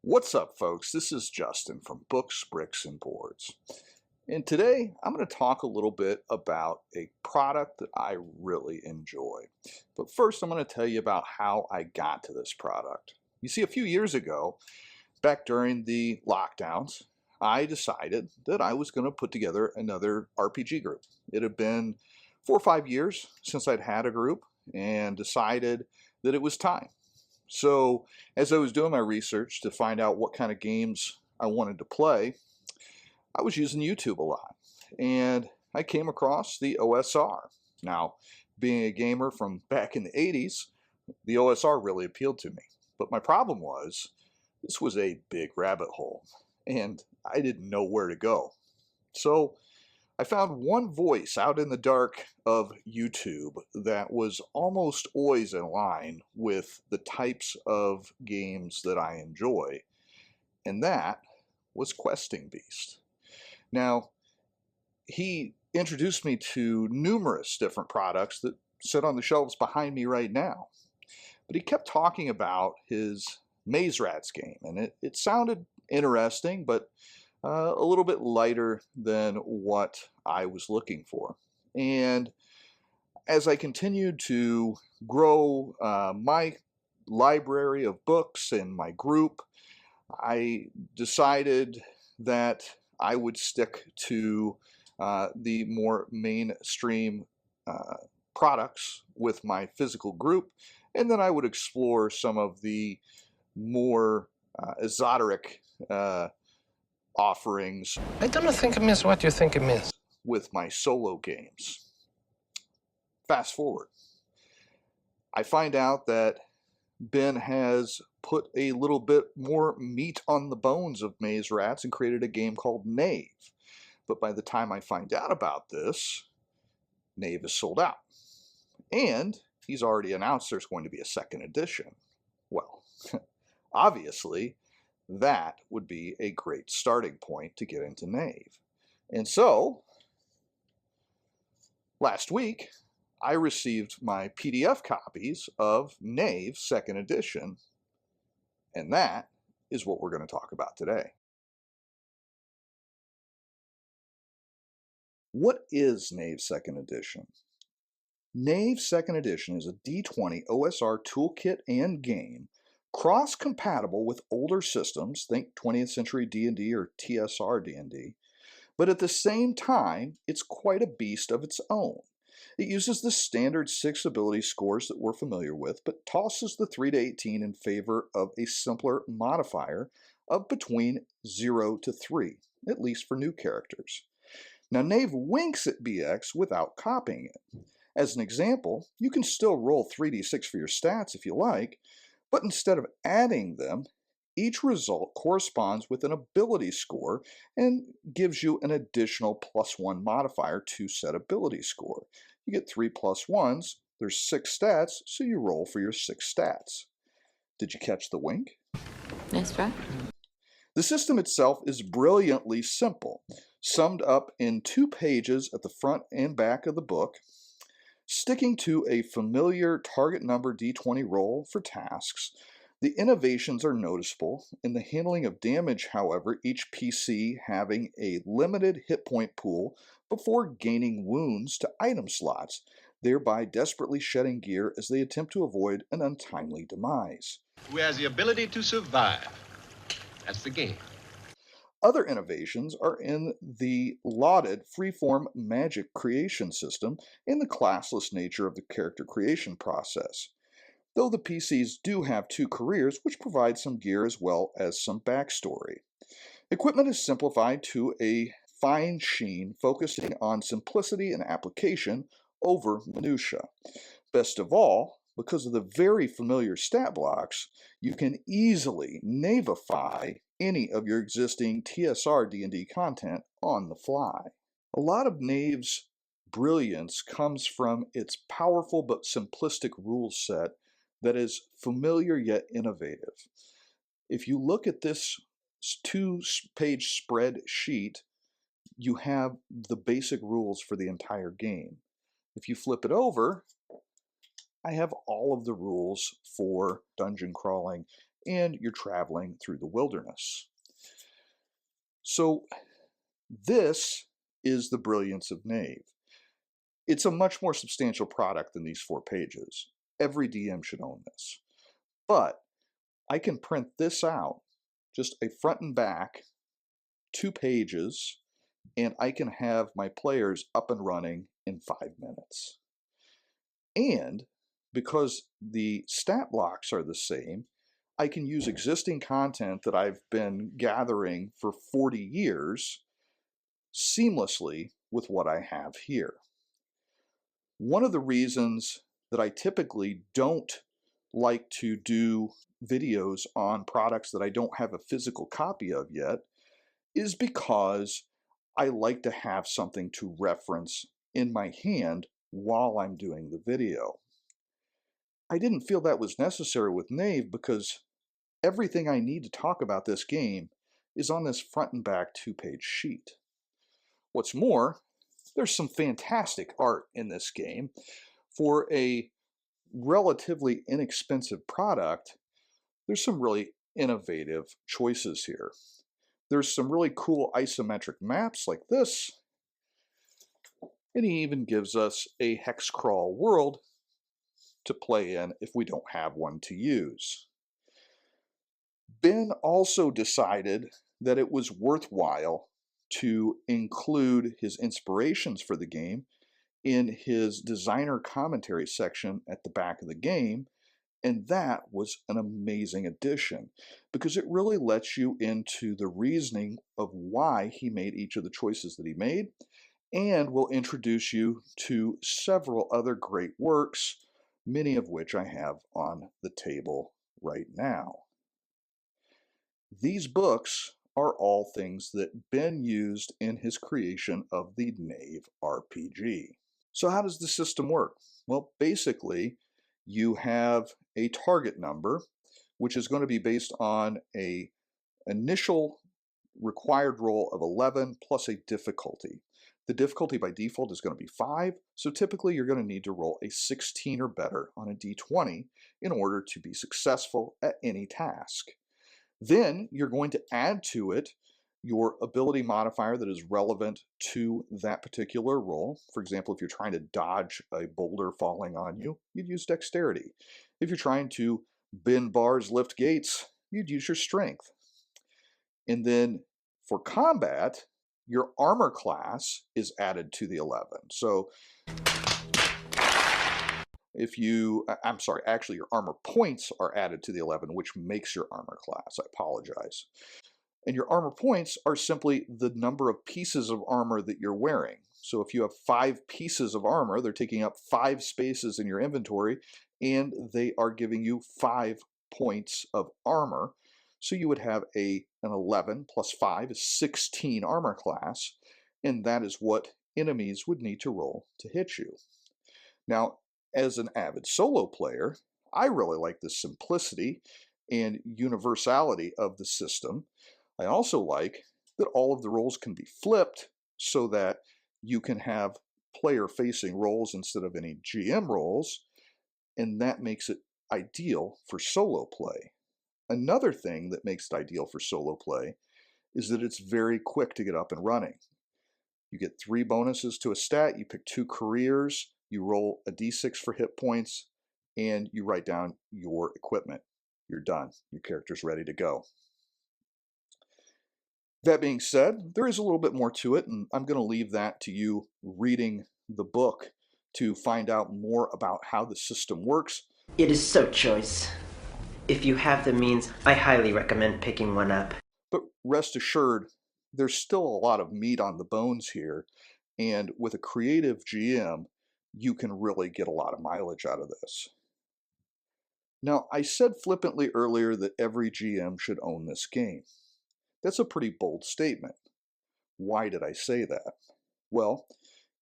What's up, folks? This is Justin from Books, Bricks, and Boards. And today I'm going to talk a little bit about a product that I really enjoy. But first, I'm going to tell you about how I got to this product. You see, a few years ago, back during the lockdowns, I decided that I was going to put together another RPG group. It had been 4 or 5 years since I'd had a group and decided that it was time. So as I was doing my research to find out what kind of games I wanted to play, I was using YouTube a lot. And I came across the OSR. Now, being a gamer from back in the 80s, the OSR really appealed to me. But my problem was, this was a big rabbit hole, and I didn't know where to go. So I found one voice out in the dark of YouTube that was almost always in line with the types of games that I enjoy, and that was Questing Beast. Now, he introduced me to numerous different products that sit on the shelves behind me right now, but he kept talking about his Maze Rats game, and it sounded interesting, but a little bit lighter than what I was looking for. And as I continued to grow my library of books and my group, I decided that I would stick to the more mainstream products with my physical group, and then I would explore some of the more esoteric offerings I don't think it means what you think it means. with my solo games. Fast forward, I find out that Ben has put a little bit more meat on the bones of Maze Rats and created a game called Knave. But by the time I find out about this, Knave is sold out. And he's already announced there's going to be a second edition. Well, obviously, that would be a great starting point to get into Knave. And so, last week, I received my PDF copies of Knave 2nd edition, and that is what we're going to talk about today. What is Knave 2nd edition? Knave 2nd edition is a D20 OSR toolkit and game cross-compatible with older systems, think 20th century D&D or TSR D&D, but at the same time, it's quite a beast of its own. It uses the standard 6 ability scores that we're familiar with, but tosses the 3 to 18 in favor of a simpler modifier of between 0 to 3, at least for new characters. Now, Knave winks at BX without copying it. As an example, you can still roll 3d6 for your stats if you like, but instead of adding them, each result corresponds with an ability score and gives you an additional +1 modifier to said ability score. You get 3 +1s, there's 6 stats, so you roll for your 6 stats. Did you catch the wink? Nice try. The system itself is brilliantly simple, summed up in 2 pages at the front and back of the book. Sticking to a familiar target number D20 roll for tasks, the innovations are noticeable in the handling of damage, however, each PC having a limited hit point pool before gaining wounds to item slots, thereby desperately shedding gear as they attempt to avoid an untimely demise. Who has the ability to survive. That's the game. Other innovations are in the lauded freeform magic creation system and the classless nature of the character creation process, though the PCs do have 2 careers which provide some gear as well as some backstory. Equipment is simplified to a fine sheen, focusing on simplicity and application over minutia. Best of all, because of the very familiar stat blocks, you can easily Knavify any of your existing TSR D&D content on the fly. A lot of Knave's brilliance comes from its powerful but simplistic rule set that is familiar yet innovative. If you look at this 2-page spread sheet, you have the basic rules for the entire game. If you flip it over, I have all of the rules for dungeon crawling and you're traveling through the wilderness. So this is the Brilliance of Nave. It's a much more substantial product than these 4 pages. Every DM should own this. But I can print this out, just a front and back, 2 pages, and I can have my players up and running in 5 minutes. And because the stat blocks are the same, I can use existing content that I've been gathering for 40 years seamlessly with what I have here. One of the reasons that I typically don't like to do videos on products that I don't have a physical copy of yet is because I like to have something to reference in my hand while I'm doing the video. I didn't feel that was necessary with Knave because everything I need to talk about this game is on this front and back 2-page sheet. What's more, there's some fantastic art in this game. For a relatively inexpensive product, there's some really innovative choices here. There's some really cool isometric maps like this, and he even gives us a hex crawl world to play in if we don't have one to use. Ben also decided that it was worthwhile to include his inspirations for the game in his designer commentary section at the back of the game, and that was an amazing addition because it really lets you into the reasoning of why he made each of the choices that he made, and will introduce you to several other great works, many of which I have on the table right now. These books are all things that Ben used in his creation of the Knave RPG. So how does the system work? Well, basically, you have a target number, which is going to be based on an initial required roll of 11 plus a difficulty. The difficulty by default is going to be 5, so typically you're going to need to roll a 16 or better on a d20 in order to be successful at any task. Then you're going to add to it your ability modifier that is relevant to that particular roll. For example, if you're trying to dodge a boulder falling on you, you'd use dexterity. If you're trying to bend bars, lift gates, you'd use your strength. And then for combat, your armor class is added to the 11. So actually your armor points are added to the 11, which makes your armor class. I apologize. And your armor points are simply the number of pieces of armor that you're wearing. So if you have 5 pieces of armor, they're taking up 5 spaces in your inventory, and they are giving you 5 points of armor. So you would have an 11 plus 5 is 16 armor class, and that is what enemies would need to roll to hit you. Now, as an avid solo player, I really like the simplicity and universality of the system. I also like that all of the roles can be flipped so that you can have player-facing roles instead of any GM roles, and that makes it ideal for solo play. Another thing that makes it ideal for solo play is that it's very quick to get up and running. You get 3 bonuses to a stat, you pick 2 careers, you roll a d6 for hit points, and you write down your equipment. You're done. Your character's ready to go. That being said, there is a little bit more to it, and I'm going to leave that to you reading the book to find out more about how the system works. It is so choice. If you have the means, I highly recommend picking one up. But rest assured, there's still a lot of meat on the bones here, and with a creative GM, you can really get a lot of mileage out of this. Now, I said flippantly earlier that every GM should own this game. That's a pretty bold statement. Why did I say that? Well,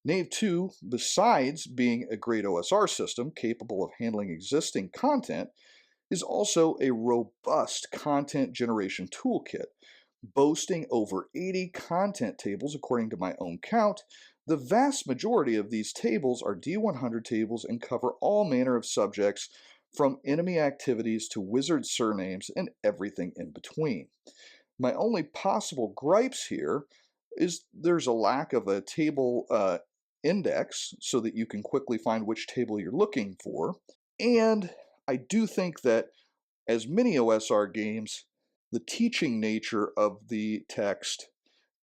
Knave 2, besides being a great OSR system capable of handling existing content, is also a robust content generation toolkit, boasting over 80 content tables according to my own count. The vast majority of these tables are D100 tables and cover all manner of subjects from enemy activities to wizard surnames and everything in between. My only possible gripes here is there's a lack of a table index so that you can quickly find which table you're looking for. And I do think that, as many OSR games, the teaching nature of the text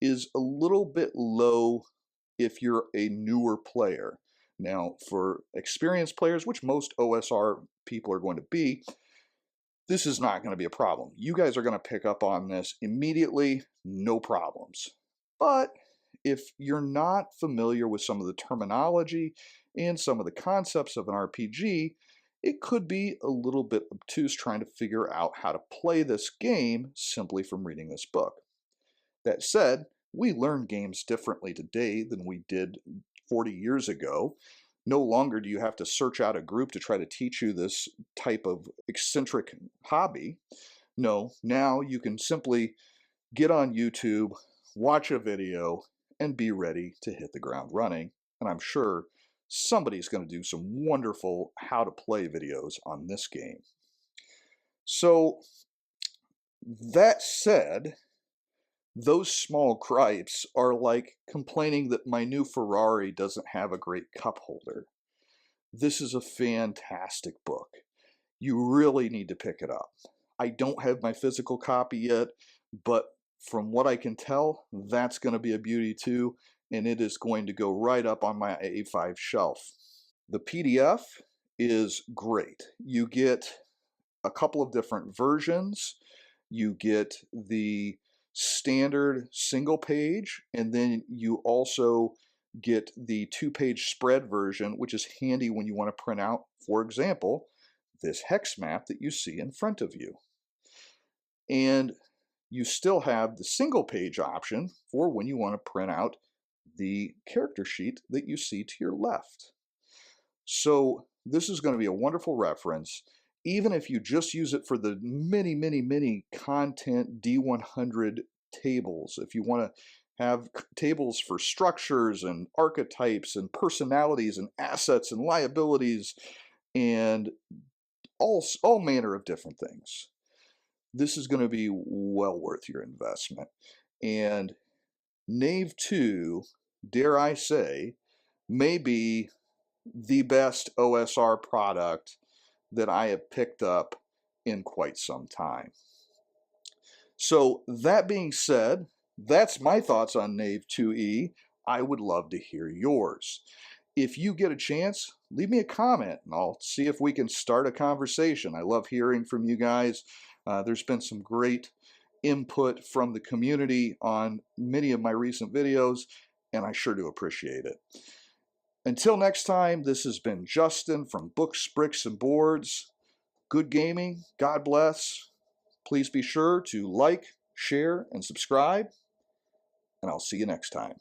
is a little bit low if you're a newer player. Now, for experienced players, which most OSR people are going to be, this is not going to be a problem. You guys are going to pick up on this immediately, no problems. But if you're not familiar with some of the terminology and some of the concepts of an RPG, it could be a little bit obtuse trying to figure out how to play this game simply from reading this book. That said, we learn games differently today than we did 40 years ago. No longer do you have to search out a group to try to teach you this type of eccentric hobby. No, now you can simply get on YouTube, watch a video, and be ready to hit the ground running. And I'm sure somebody's going to do some wonderful how to play videos on this game. So, that said, those small gripes are like complaining that my new Ferrari doesn't have a great cup holder. This is a fantastic book. You really need to pick it up. I don't have my physical copy yet, but from what I can tell, that's going to be a beauty too, and it is going to go right up on my A5 shelf. The PDF is great. You get a couple of different versions. You get the standard single page, and then you also get the two-page spread version, which is handy when you want to print out, for example, this hex map that you see in front of you. And you still have the single page option for when you want to print out the character sheet that you see to your left. So this is going to be a wonderful reference, even if you just use it for the many content D100 tables. If you want to have tables for structures and archetypes and personalities and assets and liabilities and all manner of different things, this is going to be well worth your investment. And Knave 2, dare I say, may be the best OSR product that I have picked up in quite some time. So that being said, that's my thoughts on Knave 2E. I would love to hear yours. If you get a chance, leave me a comment and I'll see if we can start a conversation. I love hearing from you guys. There's been some great input from the community on many of my recent videos, and I sure do appreciate it. Until next time, this has been Justin from Books, Bricks, and Boards. Good gaming. God bless. Please be sure to like, share, and subscribe, and I'll see you next time.